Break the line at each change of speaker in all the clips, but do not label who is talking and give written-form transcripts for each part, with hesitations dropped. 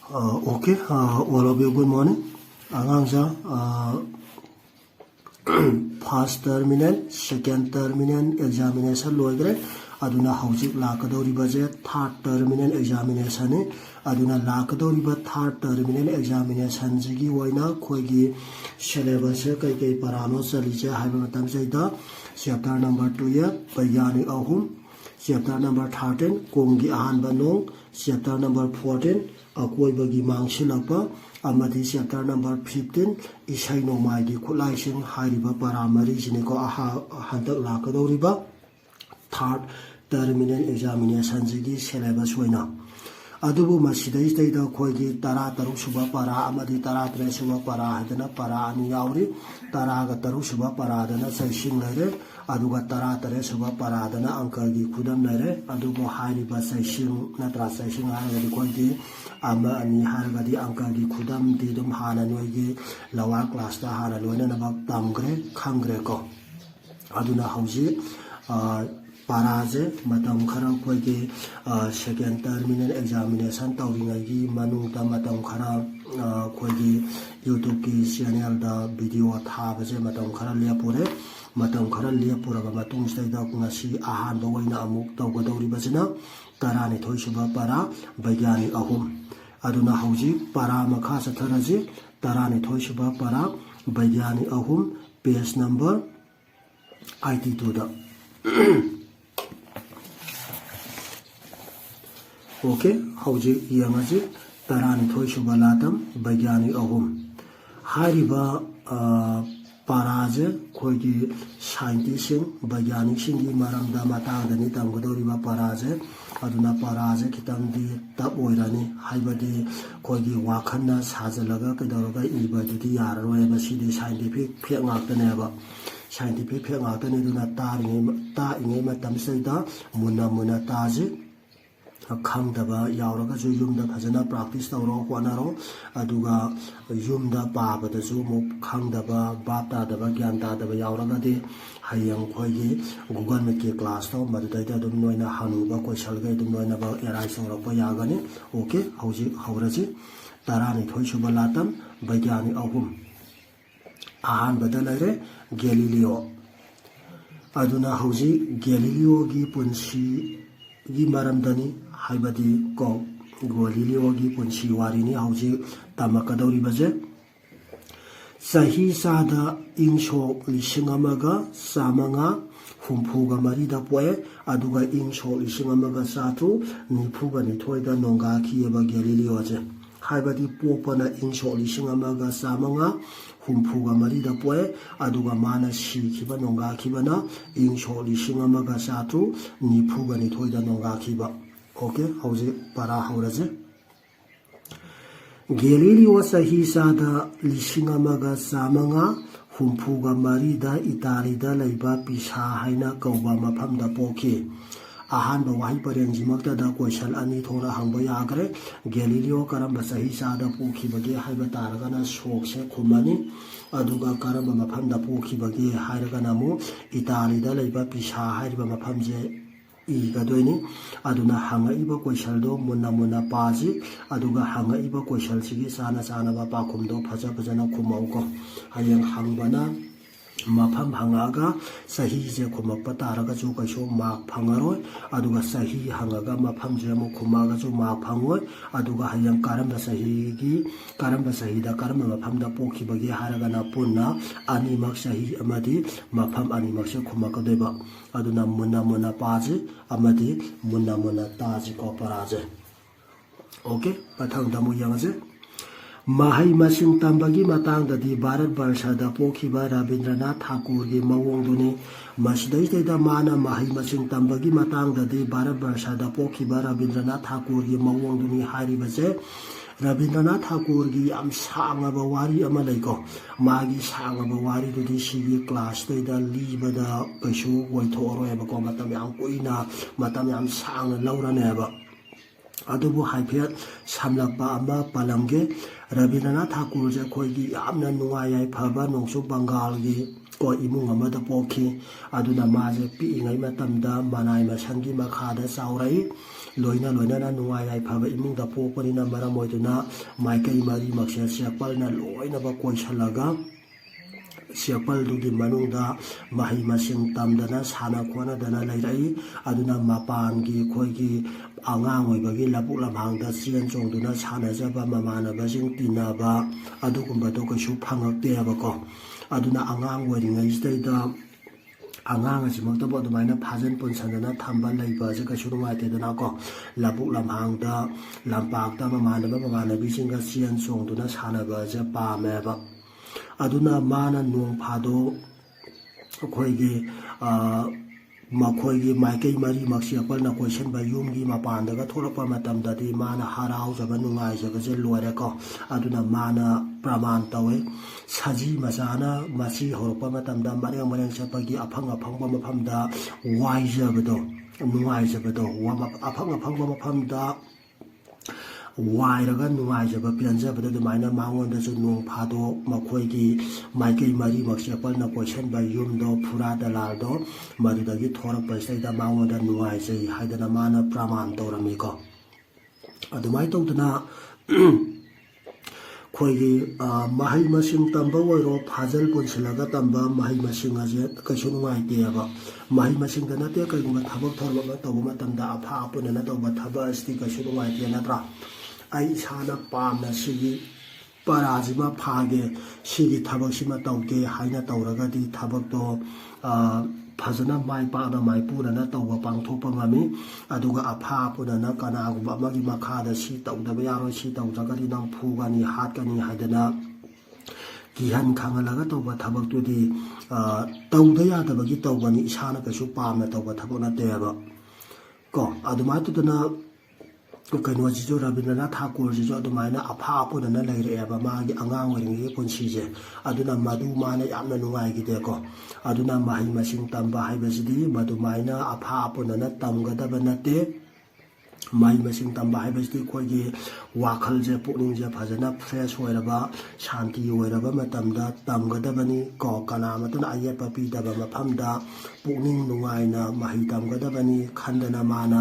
Okay, all of you, good morning. Angangsa, first terminal, second terminal examination loigre. Aduna housing lakadori budget, third terminal examination. Aduna lakadori but third terminal examination. Zigi waina, koigi syllabus, kai parano salija, hibamatam zeta, chapter number 2 ya, bayani ahum, chapter number 13, kongi ahan banong, chapter number 14. Akoibagi mangsilakpa amadi chapter number 15 isai nomai gi khulaising hariba paramari jineko aha hantak lakadoriba third terminal examination jigi syllabus hoina adubu masidai staida khoigi tara taru suba para amadi tara tre suba para hadana para ani yauri tara ga taru suba para dana saising lere aduga tara tare suba para dana angka gi khudam lere adugo hariba saising natra saising hariba khoigi ama ani hargadi angka gi khudam ti dum hana noigi lower class ta hana loina na bak tamgre khangre ko aduna hauji paraje matam khara khoigi second terminal examination tawringai gi manu ta matam khara khoigi youtube ki channel da video tha baje matam khara lepore matam khara lepura ba matung stai da ngasi ahan ba waina amuk tawgadori bajina tarani thoisuba para bagyani ahum aduna hauji para makha satharaji tarani thoisuba para bagyani ahum page number 82 da okay hauji yangaji tarani thoisuba latam bagyani ahum hariba paraje khoigi scientist bagyani singi maramda matangdani tamgodoriba paraje aduna paraje kitangdi tab oirani haibadi khoigi wakhanna sajalaga kedoroga ibadudi yarroe basidi scientific phek ngaktaneba scientific phek ngaktani duna ta inge matam saida munna taji khangdaba yauraga ju yumda phajana practice tawro honaro aduga yumda pabada ju mu khangdaba bapta daba gyanta daba yauraga de hayang khoigi google meet ke class to madutaida dum noina hanuba question ga dum noina ba erai sorok pa yagani okay hauji hauraji tarani thoisuba latam bagyani ahum ahan badalare galileo aduna hauji galileo gi punsi gi maramdani haibadi ko Galileo gi punsi warini hauji tamakadori baje sahi sada insho lishingamaga samanga humpuga marida poe aduga insho lishingamaga satu nipuga nithoida nonga kiyeba Galileo je haibadi popana insho lishingamaga samanga humpuga marida poe aduga mana shikiba nonga kibana insho lishingamaga satu nipuga nithoida nonga kiba okay hauji para hauraje Galileo sahi sada lishingamaga samanga humpuga marida italida laiba pisa haina kauba mafamda poki ahanba wahi parengjimakta da question ani thora hangba yagre Galileo karamba sahi sada poki bage haiba taragana sokse khumani aduga karamba mafamda poki bage hairagana mu italida laiba pisa haiba mafamje igadoni aduna hanga iba question do munna paji aduga hanga iba question sigi sana ba pakhum do phaja phajana khumau ko hayang hangbana mafam hangaga sahi je khumakpa taraga ju kaisho mak phangaroi aduga sahi hangaga mafam je mo khumaga ju mak phangoi aduga hayang karamba sahi da karamba mafam da pokhi bagi haraga na punna ani mak sahi amadi mafam ani mak se khumaka deba aduna munna paji amadi munna taji ko paraje okay pathang damu yangaje mahai masing tambagi matangdadi Bharat Barshada pokhiba Rabindranath Tagore gi mawongduni masidai da mana mahai masing tambagi matangdadi Bharat Barshada pokhiba Rabindranath Tagore gi mawongduni haribaje Rabindranath Tagore gi am sangaba wari ama laiko magi sangaba wari dudi sigi class da libada kaishu waithoro eba ko matam yang koina matam yang sang lauraneba adubu haipet samlakpa ama palamge Rabindranath Tagore je khoigi yamna nungayai phaba nongsu Bengal gi ko imung amada pokhi aduna maje pi ngai matamda manai masangi makhada saurai loinana nungai yaifaba imungda pokpanina maram oiduna maikai marimakse sekpalna loinaba koisalaga sekpaldugi manungda mahai masing tamdana sana khonadana leirai aduna mapangi khoigi angang oibagi labuk lamhangda chen chongduna sanajaba mamanabasing tinaba adugumbado kaisu phangakteabako aduna angang oiringai sida angang asimaktabu adumaina phajan punsandana thamba leiba je kaisu nungaitedana ko labuk lamhangda lampakta mamanabisinga chen chongduna sanaba je pameba aduna mana nong phado khoigi makhoi maikai mari maksi apalna question ba yumgi mapanda ga thorapa matamda di mana harau jaba nungai jaba je lore ko aduna mana praman tawe saji masana masi horopa matamda mareng sapagi aphang ba maphamda wai jabado nungai jabado aphang ba maphamda wairaga nungaijaba pianjabada dumaina mangondasu nong phado makhoigi maikai mari makse apalna question ba yumdo phura dalaldo madudagi thorapa saida mangonda nungaijai haidana mana praman torami ko adumai tawdana khoigi mahai masing tamba oiro phajal punsilaga tamba mahai masing aje kaisu nungaiteba mahai masing dana te kaiguma thabak thorma tawba matamda apha apuna tawba thaba asti kaisu nungaite natra ai sana pamna sigi parajima phage sigi thabak sima tawge haina tawragadi thabak to phajana mai pa na mai purana tawba pangthopa ngami aduga apha punana kana guba magi makhada si tawdaba yaro si tawjagadi nang phugani hatkani haidana gihan khangalaga tawba thabak tudi tawda yadabagi tawbani isana kaisu pamna tawba thabak na teba ko aduma tudana kaino jijo Rabindranath Tagore jijo adumaina apha apuna leireba magi angang oringi punsije aduna madu mana yamna nungai gideko aduna mahai masing tamba haibasidi madumaina apha apuna tamgadaba nate mahai masing tamba haibasidi khoigi wakhalje pukningje phajana fresh oiraba shanti oiraba matamda tamgadabani ko kana matuna ayepa pidaba maphamda pukning nungaina mahai tamgadabani khandana mana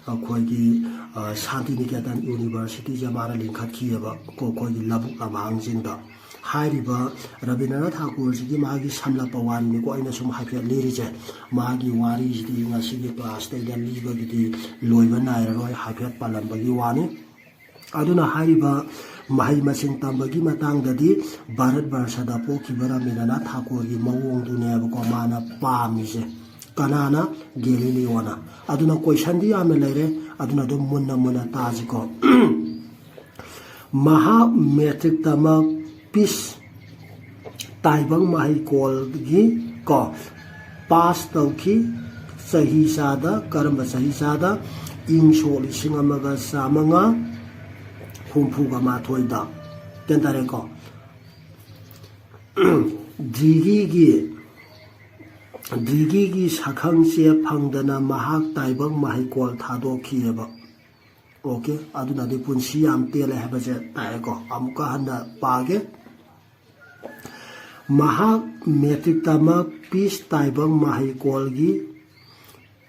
khoigi Shantiniketan University jamara linkhatkhiaba ko khoigi labuk lamangsinda hairiba Rabindranath Tagore ji magi samlapa wari ni ko aina sum haifia lerije magi wari ji ngasigi class te dan liba gidi loiba naira roi haifia palambagi wani aduna hairiba mahai masing tambagi matangdadi Bharat Barsada pokhiba Rabindranath Tagore gi mawong duneba ko mana pamise kanana Galileo aduna question di amna leire aduna do munna tajiko maha metric tama pis taibang mahai kol gi ko pass tawki sahi sada karamba sahi sada ing soli singamaga samanga humpuga mathoida tentare ko Digi sakhangse phangdana mahak taibang mahikol thadokhieba okay aduna de punsi am tele habaje taiko amuka handa page mahak metric tama pis taibang mahikol gi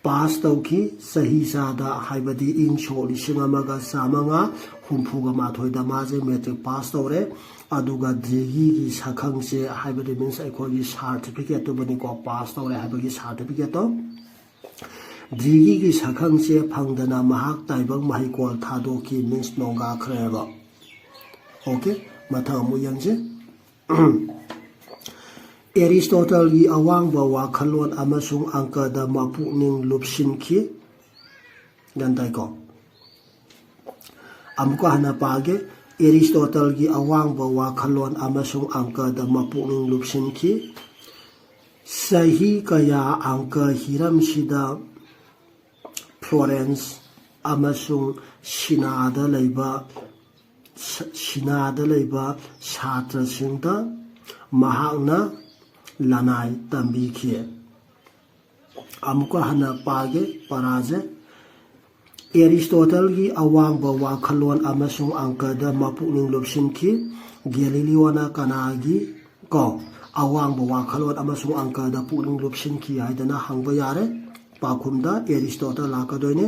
pass tawki sahi sada haibadi ing soli singamaga samanga humpuga mathoida maje metric pass tawre aduga digi gi sakhangse haibadi means aikogi certificate to bani ko pass tawre haibagi certificate to digi gi sakhangse phangdana mahak taibang mahikol thadoki means nonga khreba okay matha mu yangje Aristotle gi awang ba wakhalon amasung angka da mapukning lupsinki gantai ko amka hana page Aristotle gi awang ba wakhalon amasung angka da mapukning lupsinki sahi kaya angka hiram sida Florence amasung Sinada leiba Shatra singta mahakna lanai tambikhe amuka hana page paraje Aristotle gi awang ba wakhalon amasung angka da mapukning lupsinki Galileo na kanagi ko awang ba wakhalon amasung angka da pukning lupsinki haidana hangba yare pakhumda Aristotle lakadoine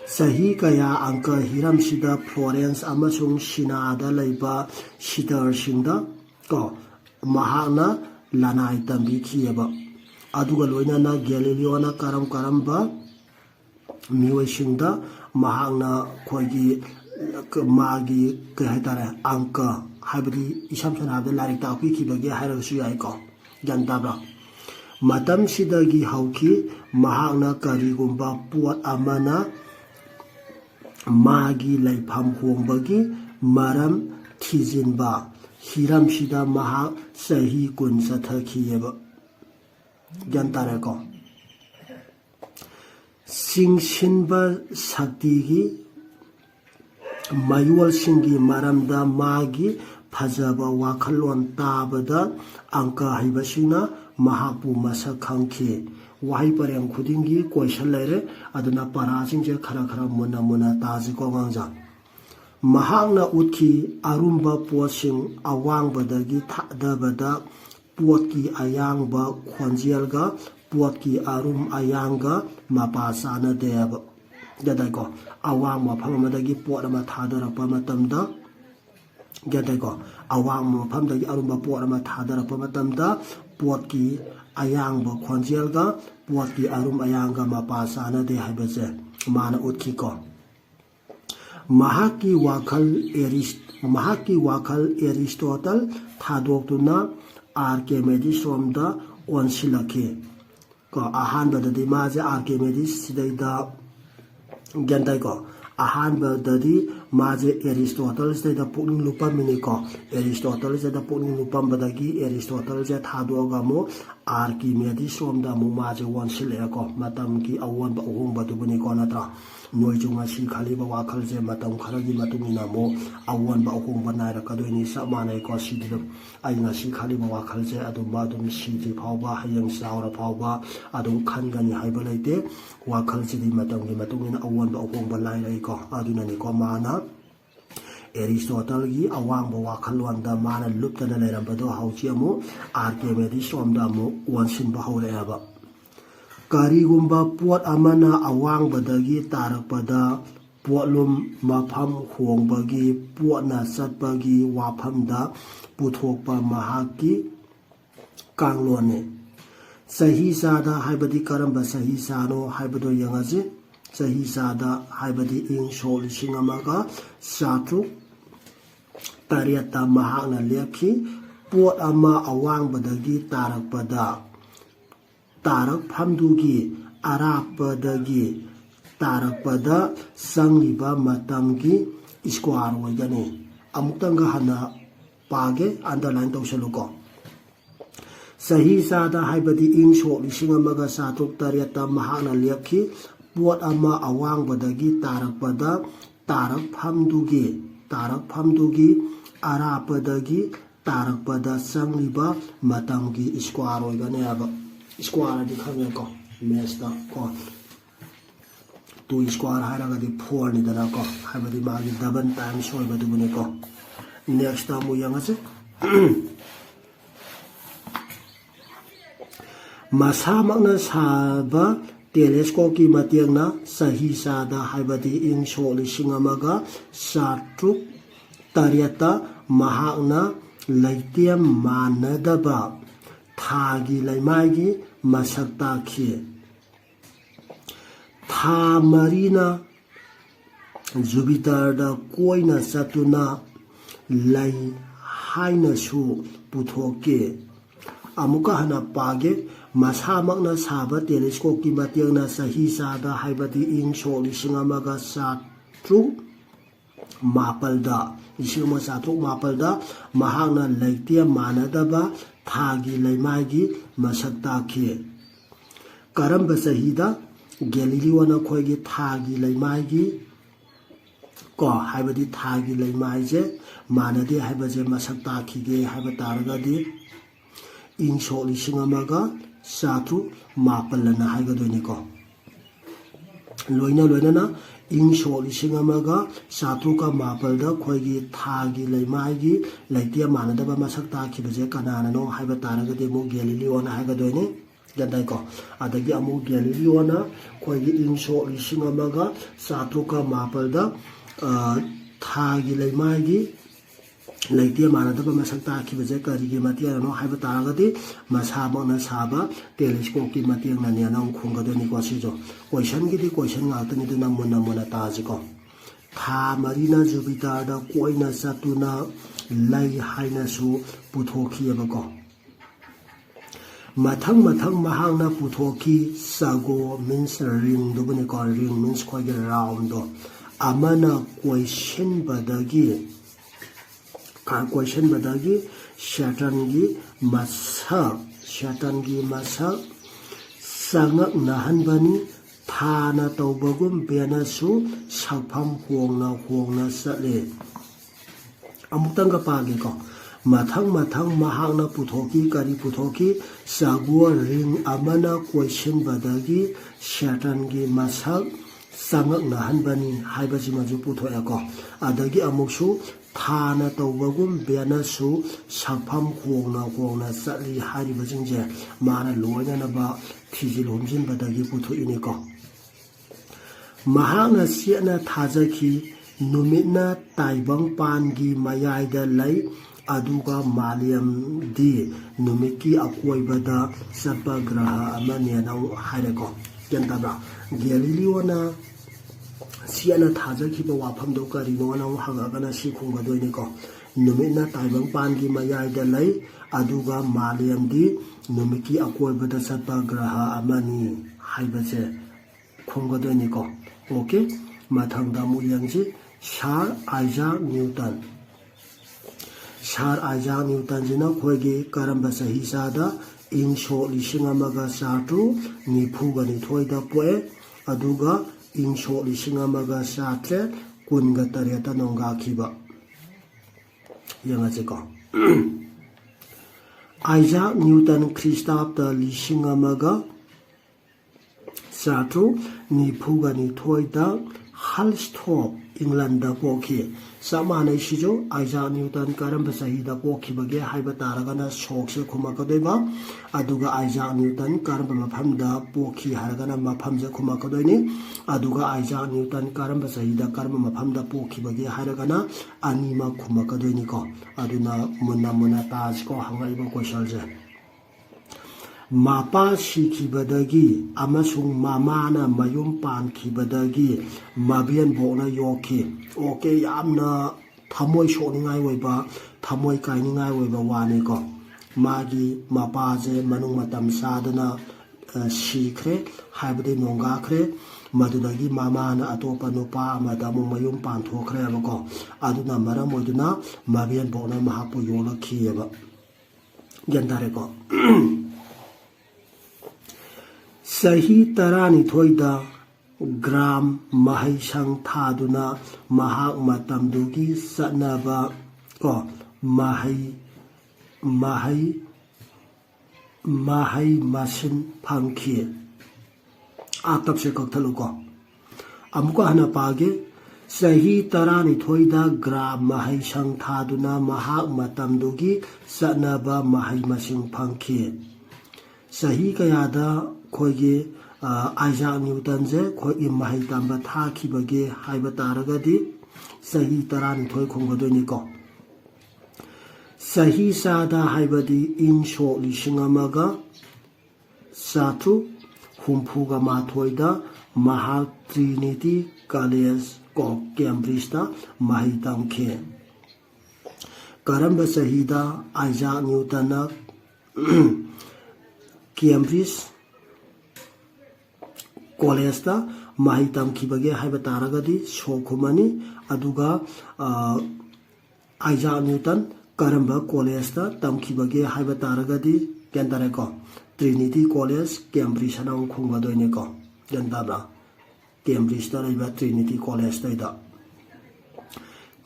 Sahi kaya angka hiram sida Florence amasung Sinada laiba sitar singda ko mahakna lanai tambi khiyaba aduga loinana Galileo na karamba miwai singda mahakna khoigi magi kaitare angka haibadi isam sanabda larik tapi khibagi hairasu yai ko jantabra matam sidagi hauki mahakna karigumba puat amana magi laifam hongbagi maram thijinba hiram sida mahak sahi kun sathakiyeba jantare ko singsinba saktigi mayual singi maramda magi phajaba wakhalon tabada angka haibasina mahapu masak khangki wahai pareng khudingi question laire aduna parasing je khara muna taji ko ngangja mahakna uthi arumba posing awang badagi thadabada potki ayangba khonjialga potki arum ayanga mapasana deba gadai ko awang mafam madagi pot ama thadarapa matamda gadai ko awang mafam dagi arumba pot ama thadarapa matamda potki ayangba khonjialga potki arum ayanga mapasana de haibase mana uthi ko mahaki wakal Aristotle thadokuna Archimedes somda onsilake ko ahanbadadi maje Archimedes sidaida gandai ko ahanbadadi maje Aristotle sidaida pukning lupamini ko Aristotle sidaida pukning lupambadagi Aristotle je thadoga mo Archimedes somda mo maje onsilake ko matamki awon ba uhung badubuni ko natra noijunga si khaliba wakal je matam kharagi matungina mo awon ba uhung banai rakadoni samanai ko sidum aina si khaliba wakal je adum sidi phawba hayang saura phawba adum khangani haiba leite wakal sidi matamgi matungina awon ba uhung banai rai ko aduna ni ko mana Aristotle gi awang ba wakal wanda mana luptana leirambado hauchi amu Archimedes somda mo wansin ba hawle aba karigumba pot amana awang badagi tarakpada potlum mafam hongbagi potna satpagi wafamda puthokpa mahaki kanglone sahi sada haibadi karamba sahi sano haibado yangaje sahi sada haibadi ing sol singamaga satu tariata mahakna lepki pot ama awang badagi tarakpada tarak phamdugi arapadagi tarakpada sangliba matamgi square oigani amuktanga hana page underline tawsaluko sahi sada haibadi ing so lisingamaga satuk tariata mahana lepki pot ama awang badagi tarakpada tarak phamdugi arapadagi tarakpada sangliba matamgi square oigani aba square di khamya ko mesta ko 2 square hairaga di 4 ni dana ko habadi magi double times hoy badu bune ko next time yang ase masa makna saba telescope ki matiangna sahi sada habadi ing so lisingamaga satruk tariata mahakna laitiam manadaba thagi laimagi masakta khi tha marina Jupiter da koina satuna lai haina su puthoke amuka hana page masamakna saba telescope ki matiangna sahi sada haibati ing so lisingamaga satru mapalda isima satru mapalda mahakna laitia manadaba thagi laimagi masakta khi karamba sahida Galileo na khoigi thagi laimagi ko haibadi thagi laimaije manade haibaje masakta khige haiba taragadi ing so lisingamaga satru mapalana haigadoni ko loina na ing so lisingamaga satru ka mapalda khoigi thagi laimagi laitia manadaba masakta khibaje kanana no haiba taragadi mo Galileo na haigadoni ꯒꯟꯗꯥꯏꯀꯣ ꯑꯗꯒꯤ ꯑꯃꯨꯛ ꯒꯦꯂꯤꯂꯤꯌꯣꯅ ꯑꯩꯈꯣꯏꯒꯤ ꯏꯪ ꯁꯣꯛ 1904ꯗ ꯊꯥꯒꯤ ꯂꯩꯃꯥꯏꯒꯤ ꯂꯩꯇꯦ ꯃꯥꯟꯅꯗꯕ ꯃꯁꯛ ꯇꯥꯛꯈꯤꯕꯁꯦ ꯀꯔꯤꯒꯤ ꯃꯇꯦꯡꯅꯅꯣ ꯍꯥꯏꯕ ꯇꯥꯔꯒꯗꯤ ꯃꯁꯥꯃꯛꯅ ꯁꯥꯕ ꯇꯦꯂꯦꯁꯀꯣꯞꯀꯤ ꯃꯇꯦꯡꯅꯅꯦꯅ ꯑꯃꯨꯛ ꯈꯨꯝꯒꯗꯣꯏꯅꯤꯀꯣ ꯁꯤꯁꯨ ꯀꯣꯏꯁꯟꯒꯤꯗꯤ ꯀꯣꯏꯁꯟ ꯉꯥꯛꯇꯅꯤ ꯑꯗꯨꯅ ꯃꯨꯟꯅ ꯇꯥꯁꯤꯀꯣ ꯊꯥ ꯃꯔꯤꯅ ꯖꯨꯄꯤꯇꯔꯗ ꯀꯣꯏꯅ ꯆꯠꯇꯨꯅ ꯂꯩ ꯍꯥꯏꯅꯁꯨ ꯄꯨꯊꯣꯛꯈꯤꯑꯕꯀꯣ ꯃꯊꯪ ꯃꯍꯥꯛꯅ ꯄꯨꯊꯣꯛꯈꯤ ꯆꯒꯣ ꯃꯤꯟꯁ ꯔꯤꯡꯗꯨꯕꯨꯅꯤꯀꯣ ꯔꯤꯡ ꯃꯤꯟꯁ ꯑꯩꯈꯣꯏꯒꯤ ꯔꯥꯎꯟꯗꯣ ꯑꯃꯅ ꯀꯣꯏꯁꯤꯟꯕꯗꯒꯤ ꯁꯦꯇꯔꯟꯒꯤ ꯃꯁꯛ ꯆꯉꯛꯅꯍꯟꯕꯅꯤ ꯊꯥꯅ ꯇꯧꯕꯒꯨꯝ ꯚꯦꯅꯁꯁꯨ ꯁꯛꯐꯝ ꯍꯣꯡꯅ ꯆꯠꯂꯤ ꯑꯃꯨꯛꯇꯪꯒ ꯄꯥꯒꯦꯀꯣ ꯃꯊꯪ ꯃꯍꯥꯛꯅ ꯄꯨꯊꯣꯛꯈꯤ ꯀꯔꯤ ꯄꯨꯊꯣꯛꯈꯤ ꯆꯒꯣ ꯔꯤꯡ ꯑꯃꯅ ꯀꯣꯏꯁꯤꯟꯕꯗꯒꯤ ꯁꯦꯇꯔꯟꯒꯤ ꯃꯁꯛ ꯆꯉꯛꯅꯍꯟꯕꯅꯤ ꯍꯥꯏꯕꯁꯤꯃꯁꯨ ꯄꯨꯊꯣꯛꯑꯦꯀꯣ ꯑꯗꯒꯤ ꯑꯃꯨꯛꯁꯨ ꯊꯥꯅ ꯇꯧꯕꯒꯨꯝ ꯚꯦꯅꯁꯁꯨ ꯁꯛꯐꯝ ꯍꯣꯡꯅ ꯆꯠꯂꯤ ꯍꯥꯏꯔꯤꯕꯁꯤꯡꯁꯦ ꯃꯥꯅ ꯂꯣꯏꯅꯅꯕ ꯊꯤꯖꯤꯜ ꯍꯨꯝꯖꯤꯟꯕꯗꯒꯤ ꯄꯨꯊꯣꯛꯏꯅꯤꯀꯣ ꯃꯍꯥꯛꯅ ꯆꯦꯠꯅ ꯊꯥꯖꯈꯤ ꯅꯨꯃꯤꯠꯅ ꯇꯥꯏꯕꯪꯄꯥꯟꯒꯤ ꯃꯌꯥꯏꯗ ꯂꯩ ꯑꯗꯨꯒ ꯃꯥꯂꯦꯝꯗꯤ ꯅꯨꯃꯤꯠꯀꯤ ꯑꯀꯣꯏꯕꯗ ꯆꯠꯄ ꯒ꯭ꯔꯍ ꯑꯃꯅꯦꯅ ꯍꯥꯏꯔꯦꯀꯣ ꯒ꯭ꯌꯥꯟ ꯇꯥꯕ꯭ꯔꯥ ꯒꯦꯂꯤꯂꯤꯌꯣꯅ ꯆꯦꯠꯅ ꯊꯥꯖꯈꯤꯕ ꯋꯥꯐꯝꯗꯣ ꯀꯔꯤꯅꯣꯅ ꯑꯃꯨꯛ ꯍꯪꯉꯒꯅ ꯁꯤ ꯈꯨꯝꯒꯗꯣꯏꯅꯤꯀꯣ ꯅꯨꯃꯤꯠꯅ ꯇꯥꯏꯕꯪꯄꯥꯟꯒꯤ ꯃꯌꯥꯏꯗ ꯂꯩ ꯑꯗꯨꯒ ꯃꯥꯂꯦꯝꯗꯤ ꯅꯨꯃꯤꯠꯀꯤ ꯑꯀꯣꯏꯕꯗ ꯆꯠꯄ ꯒ꯭ꯔꯍ ꯑꯃꯅꯤ ꯍꯥꯏꯕꯁꯦ ꯈꯨꯝꯒꯗꯣꯏꯅꯤꯀꯣ ꯑꯣꯀꯦ ꯃꯊꯪꯗ ꯑꯃꯨꯛ ꯌꯦꯡꯁꯤ ꯁꯥꯔ ꯑꯥꯏꯖꯥꯛ ꯅ꯭ꯌꯨꯇꯟꯁꯤꯅ ꯑꯩꯈꯣꯏꯒꯤ ꯀꯔꯝꯕ ꯆꯍꯤ ꯆꯥꯗ ꯏꯪ ꯁꯣꯛ 1492ꯗ ꯄꯣꯛꯑꯦ ꯑꯗꯨꯒ ꯏꯪ ꯁꯣꯛ 1818ꯗ ꯅꯣꯡꯒꯥꯈꯤꯕ ꯌꯦꯡꯉꯁꯤꯀꯣ ꯑꯥꯏꯖꯥꯛ ꯅ꯭ꯌꯨꯇꯟ ꯈ꯭ꯔꯤꯁꯇꯥꯞꯇ 1492ꯗ ꯍꯜꯁꯊꯣꯞ ꯏꯪꯂꯟꯗ ꯄꯣꯛꯈꯤ ꯆꯞ ꯃꯥꯟꯅꯩ ꯁꯤꯁꯨ ꯑꯥꯏꯖꯥꯛ ꯅ꯭ꯌꯨꯇꯟ ꯀꯔꯝꯕ ꯆꯍꯤꯗ ꯄꯣꯛꯈꯤꯕꯒꯦ ꯍꯥꯏꯕ ꯇꯥꯔꯒꯅ ꯁꯣꯛꯁꯦ ꯈꯨꯝꯃꯛꯀꯗꯣꯏꯕ ꯑꯗꯨꯒ ꯑꯥꯏꯖꯥꯛ ꯅ꯭ꯌꯨꯇꯟ ꯀꯔꯝꯕ ꯃꯐꯝꯗ ꯄꯣꯛꯈꯤ ꯍꯥꯏꯔꯒꯅ ꯃꯐꯝꯁꯦ ꯈꯨꯝꯃꯛꯀꯗꯣꯏꯅꯤ ꯑꯗꯨꯒ ꯑꯥꯏꯖꯥꯛ ꯅ꯭ꯌꯨꯇꯟ ꯀꯔꯝꯕ ꯆꯍꯤꯗ ꯀꯔꯝꯕ ꯃꯐꯝꯗ ꯄꯣꯛꯈꯤꯕꯒꯦ ꯍꯥꯏꯔꯒꯅ ꯑꯅꯤꯃꯛ ꯈꯨꯝꯃꯛꯀꯗꯣꯏꯅꯤꯀോ ꯑꯗꯨꯅ ꯃꯨꯟꯅ ꯇꯥꯁꯤꯀꯣ ꯍꯪꯉꯛꯏꯕ ꯀꯣꯏꯁꯟꯁꯦ ꯃꯄꯥ ꯁꯤꯈꯤꯕꯗꯒꯤ ꯑꯃꯁꯨꯡ ꯃꯃꯥꯅ ꯃꯌꯨꯝ ꯄꯥꯟꯈꯤꯕꯗꯒꯤ ꯃꯕꯦꯟꯕꯣꯛꯅ ꯌꯣꯛꯈꯤ ꯑꯣꯀꯦ ꯌꯥꯝꯅ ꯊꯃꯣꯏ ꯁꯣꯛꯅꯤꯡꯉꯥꯏ ꯑꯣꯏꯕ ꯊꯃꯣꯏ ꯀꯥꯏꯅꯤꯡꯉꯥꯏ ꯑꯣꯏꯕ ꯋꯥꯅꯤꯀꯣ ꯃꯥꯒꯤ ꯃꯄꯥꯁꯦ ꯃꯅꯨꯡ ꯃꯇꯝ ꯆꯥꯗꯅ ꯁꯤꯈ꯭ꯔꯦ ꯍꯥꯏꯕꯗꯤ ꯅꯣꯡꯒꯥꯈ꯭ꯔꯦ ꯃꯗꯨꯗꯒꯤ ꯃꯃꯥꯅ ꯑꯇꯣꯞꯄ ꯅꯨꯄꯥ ꯑꯃꯗ ꯑꯃꯨꯛ ꯃꯌꯨꯝ ꯄꯥꯟꯊꯣꯛꯈ꯭ꯔꯦꯕꯀꯣ ꯑꯗꯨꯅ ꯃꯔꯝ ꯑꯣꯏꯗꯨꯅ ꯃꯕꯦꯟꯕꯣꯛꯅ ꯃꯍꯥꯛꯄꯨ ꯌꯣꯛꯂꯛꯈꯤꯑꯕ ꯒ꯭ꯌꯥꯟ ꯇꯥꯔꯦꯀꯣ ꯆꯍꯤ 12ꯗ ꯒ꯭ꯔꯥꯝ ꯃꯍꯩꯁꯪ ꯊꯥꯗꯨꯅ ꯃꯍꯥꯛ ꯃꯇꯝꯗꯨꯒꯤ ꯆꯠꯅꯕ ꯃꯍꯩ ꯃꯁꯤꯡ ꯐꯪꯈꯤ ꯇꯞꯁꯦ ꯀꯛꯊꯠꯂꯨꯀꯣ ꯑꯃꯨꯛꯀ ꯍꯟꯅ ꯄꯥꯒꯦ ꯆꯍꯤ 12ꯗ ꯒ꯭ꯔꯥꯝ ꯃꯍꯩꯁꯪ ꯊꯥꯗꯨꯅ ꯃꯍꯥꯛ ꯃꯇꯝꯗꯨꯒꯤ ꯆꯠꯅꯕ ꯃꯍꯩ ꯃꯁꯤꯡ ꯐꯪꯈꯤ ꯆꯍꯤ ꯀꯌꯥꯗ ꯑꯩꯈꯣꯏꯒꯤ ꯑꯥꯏꯖꯥꯛ ꯅ꯭ꯌꯨꯇꯟꯁꯦ ꯑꯩꯈꯣꯏꯒꯤ ꯃꯍꯩ ꯇꯝꯕ ꯊꯥꯈꯤꯕꯒꯦ ꯍꯥꯏꯕ ꯇꯥꯔꯒꯗꯤ ꯆꯍꯤ 12 ꯈꯨꯝꯒꯗꯣꯏꯅꯤꯀꯣ ꯆꯍꯤ ꯆꯥꯗ ꯍꯥꯏꯕꯗꯤ ꯏꯪ ꯁꯣꯛ 1468ꯗ ꯃꯍꯥꯛ ꯇ꯭ꯔꯤꯅꯤꯇꯤ ꯀꯣꯂꯦꯖ ꯀꯦꯝꯕ꯭ꯔꯤꯖꯇ ꯃꯍꯩ ꯇꯝꯈꯤ ꯀꯔꯝꯕ ꯆꯍꯤꯗ ꯑꯥꯏꯖꯥꯛ ꯅ꯭ꯌꯨꯇꯟꯅ ꯀꯦꯝꯕ꯭ꯔꯤꯖ ꯀꯣꯂꯦꯖꯇ ꯃꯍꯩ ꯇꯝꯈꯤꯕꯒꯦ ꯍꯥꯏꯕ ꯇꯥꯔꯒꯗꯤ ꯁꯣꯛ ꯈꯨꯝꯃꯅꯤ ꯑꯗꯨꯒ ꯑꯥꯏꯖꯥꯛ ꯅ꯭ꯌꯨꯇꯟ ꯀꯔꯝꯕ ꯀꯣꯂꯦꯖꯇ ꯇꯝꯈꯤꯕꯒꯦ ꯍꯥꯏꯕ ꯇꯥꯔꯒꯗꯤ ꯒ꯭ꯌꯥꯟ ꯇꯥꯔꯦꯀꯣ ꯇ꯭ꯔꯤꯅꯤꯇꯤ ꯀꯣꯂꯦꯖ ꯀꯦꯝꯕ꯭ꯔꯤꯖ ꯑꯃꯨꯛ ꯈꯨꯝꯒꯗꯣꯏꯅꯤꯀꯣ ꯒ꯭ꯌꯥꯟ ꯇꯥꯕ꯭ꯔꯥ ꯀꯦꯝꯕ꯭ꯔꯤꯖꯇ ꯂꯩꯕ ꯇ꯭ꯔꯤꯅꯤꯇꯤ ꯀꯣꯂꯦꯖꯇꯩꯗ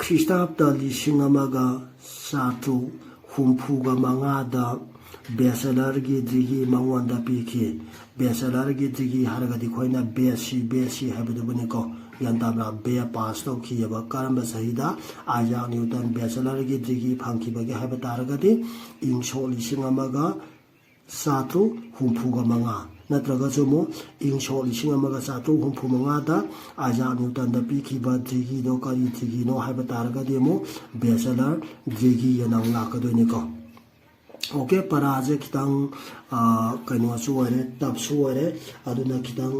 ꯈ꯭ꯔꯤꯁꯇꯥꯞꯇ 1465ꯗ ꯕꯦꯆꯦꯂꯔꯒꯤ ꯗꯤꯒ꯭ꯔꯤ ꯃꯉꯣꯟꯗ ꯄꯤꯈꯤ ꯕꯦꯆꯦꯂꯔꯒꯤ ꯗꯤꯒ꯭ꯔꯤ ꯍꯥꯏꯔꯒꯗꯤ ꯑꯩꯈꯣꯏꯅ ꯕꯦꯁꯤ ꯍꯥꯏꯕꯗꯨꯕꯨꯅꯤꯀꯣ ꯒ꯭ꯌꯥꯟ ꯇꯥꯕ꯭ꯔꯥ ꯕꯦ ꯄꯥꯁ ꯇꯧꯈꯤꯑꯕ ꯀꯔꯝꯕ ꯆꯍꯤꯗ ꯑꯥꯏꯖꯥꯛ ꯅ꯭ꯌꯨꯇꯟ ꯕꯦꯆꯦꯂꯔꯒꯤ ꯗꯤꯒ꯭ꯔꯤ ꯐꯪꯈꯤꯕꯒꯦ ꯍꯥꯏꯕ ꯇꯥꯔꯒꯗꯤ ꯏꯪ ꯁꯣꯛ 1485 ꯅꯠꯇ꯭ꯔꯒꯁꯨ ꯑꯃꯨꯛ ꯏꯪ ꯁꯣꯛ 1485ꯗ ꯑꯥꯏꯖꯥꯛ ꯅ꯭ꯌꯨꯇꯟꯗ ꯄꯤꯈꯤꯕ ꯗ꯭ꯔꯤꯒꯤꯗꯣ ꯀꯔꯤ ꯗ꯭ꯔꯤꯒꯤꯅꯣ ꯍꯥꯏꯕ ꯇꯥꯔꯒꯗꯤ ꯑꯃꯨꯛ ꯕꯦꯆꯦꯂꯔ ꯗ꯭ꯔꯤꯒꯤ ꯑꯅ ꯑꯃꯨꯛ ꯂꯥꯛꯀꯗꯣꯏꯅꯤꯀꯣ ꯑꯣꯀꯦ ꯄꯔꯥꯁꯦ ꯈꯤꯇꯪ ꯀꯩꯅꯣꯁꯨ ꯑꯣꯏꯔꯦ ꯇꯞꯁꯨ ꯑꯣꯏꯔꯦ ꯑꯗꯨꯅ ꯈꯤꯇꯪ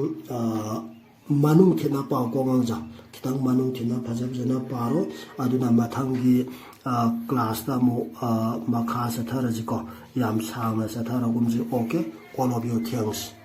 ꯃꯅꯨꯡ ꯊꯤꯟꯅ ꯄꯥꯎꯀꯣ ꯑꯉꯥꯡꯖꯥ ꯈꯤꯇꯪ ꯃꯅꯨꯡ ꯊꯤꯟꯅ ꯐꯖꯅ ꯄꯥꯔꯣ ꯑꯗꯨꯅ ꯃꯊꯪꯒꯤ ꯀ꯭ꯂꯥꯁꯇ ꯑꯃꯨꯛ ꯃꯈꯥ ꯆꯠꯊꯔꯁꯤꯀꯣ ꯌꯥꯝ ꯁꯥꯡꯅ ꯆꯠꯊꯔꯒꯨꯝꯁꯤ okay all of you thanks